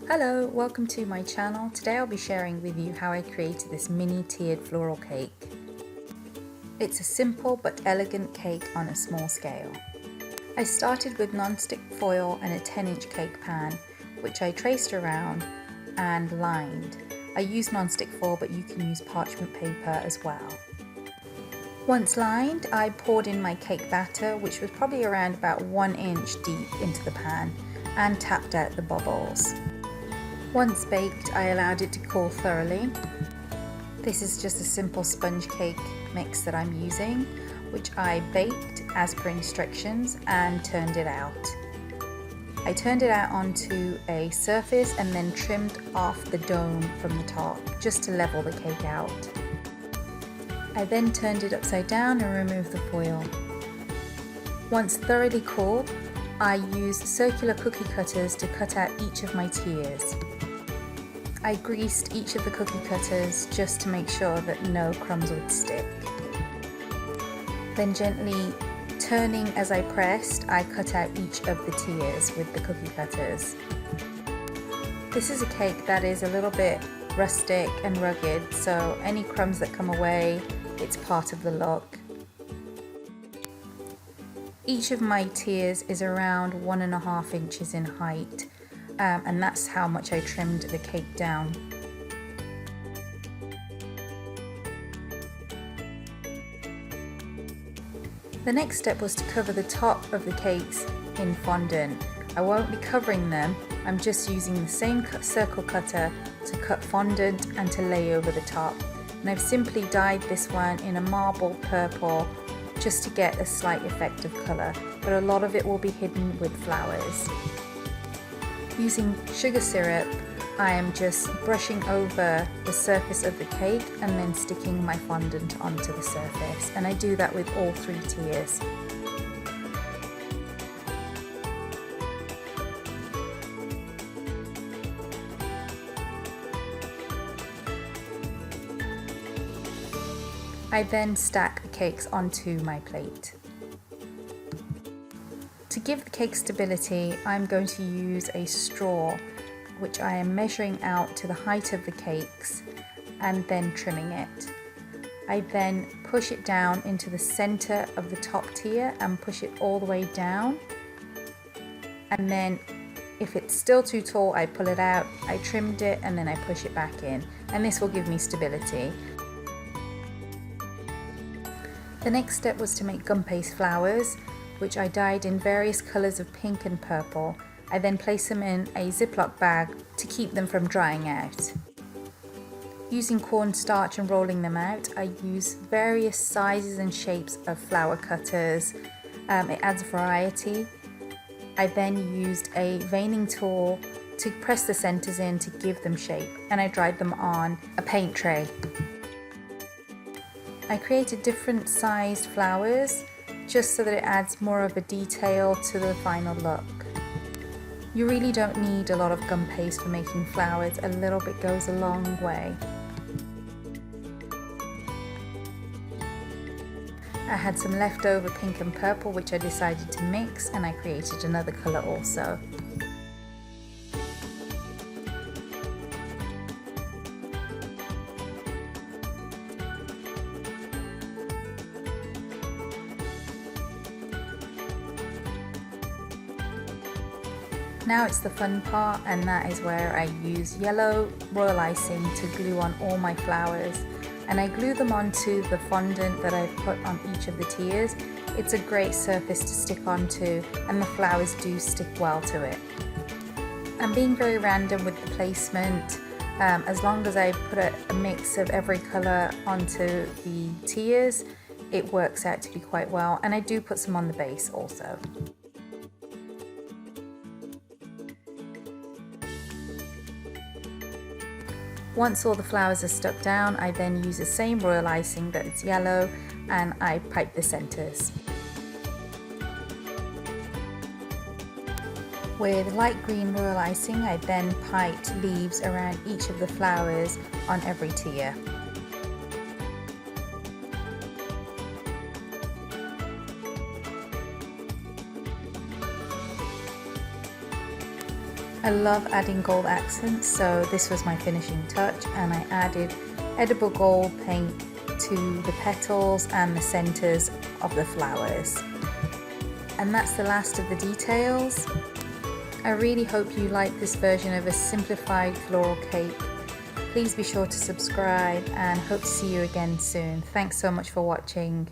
Hello, welcome to my channel. Today I'll be sharing with you how I created this mini tiered floral cake. It's a simple but elegant cake on a small scale. I started with non-stick foil and a 10-inch cake pan, which I traced around and lined. I used non-stick foil, but you can use parchment paper as well. Once lined, I poured in my cake batter, which was probably around about 1 inch deep, into the pan and tapped out the bubbles. Once baked, I allowed it to cool thoroughly. This is just a simple sponge cake mix that I'm using, which I baked as per instructions and turned it out. I turned it out onto a surface and then trimmed off the dome from the top just to level the cake out. I then turned it upside down and removed the foil. Once thoroughly cooled, I used circular cookie cutters to cut out each of my tiers. I greased each of the cookie cutters just to make sure that no crumbs would stick. Then gently turning as I pressed, I cut out each of the tiers with the cookie cutters. This is a cake that is a little bit rustic and rugged, so any crumbs that come away, it's part of the look. Each of my tiers is around 1.5 inches in height, and that's how much I trimmed the cake down. The next step was to cover the top of the cakes in fondant. I won't be covering them, I'm just using the same circle cutter to cut fondant and to lay over the top. And I've simply dyed this one in a marble purple just to get a slight effect of colour, but a lot of it will be hidden with flowers. Using sugar syrup, I am just brushing over the surface of the cake and then sticking my fondant onto the surface, and I do that with all 3 tiers. I then stack the cakes onto my plate. To give the cake stability, I'm going to use a straw, which I am measuring out to the height of the cakes and then trimming it. I then push it down into the center of the top tier and push it all the way down. And then if it's still too tall, I pull it out, I trimmed it, and then I push it back in. And this will give me stability. The next step was to make gumpaste flowers, which I dyed in various colours of pink and purple. I then placed them in a Ziploc bag to keep them from drying out. Using cornstarch and rolling them out, I use various sizes and shapes of flower cutters. It adds variety. I then used a veining tool to press the centres in to give them shape, and I dried them on a paint tray. I created different sized flowers just so that it adds more of a detail to the final look. You really don't need a lot of gum paste for making flowers, a little bit goes a long way. I had some leftover pink and purple which I decided to mix, and I created another colour also. Now it's the fun part, and that is where I use yellow royal icing to glue on all my flowers, and I glue them onto the fondant that I've put on each of the tiers. It's a great surface to stick onto, and the flowers do stick well to it. I'm being very random with the placement. As long as I put a mix of every colour onto the tiers, it works out to be quite well, and I do put some on the base also. Once all the flowers are stuck down, I then use the same royal icing that is yellow, and I pipe the centres. With light green royal icing, I then piped leaves around each of the flowers on every tier. I love adding gold accents, so this was my finishing touch, and I added edible gold paint to the petals and the centers of the flowers. And that's the last of the details. I really hope you like this version of a simplified floral cake. Please be sure to subscribe and hope to see you again soon. Thanks so much for watching.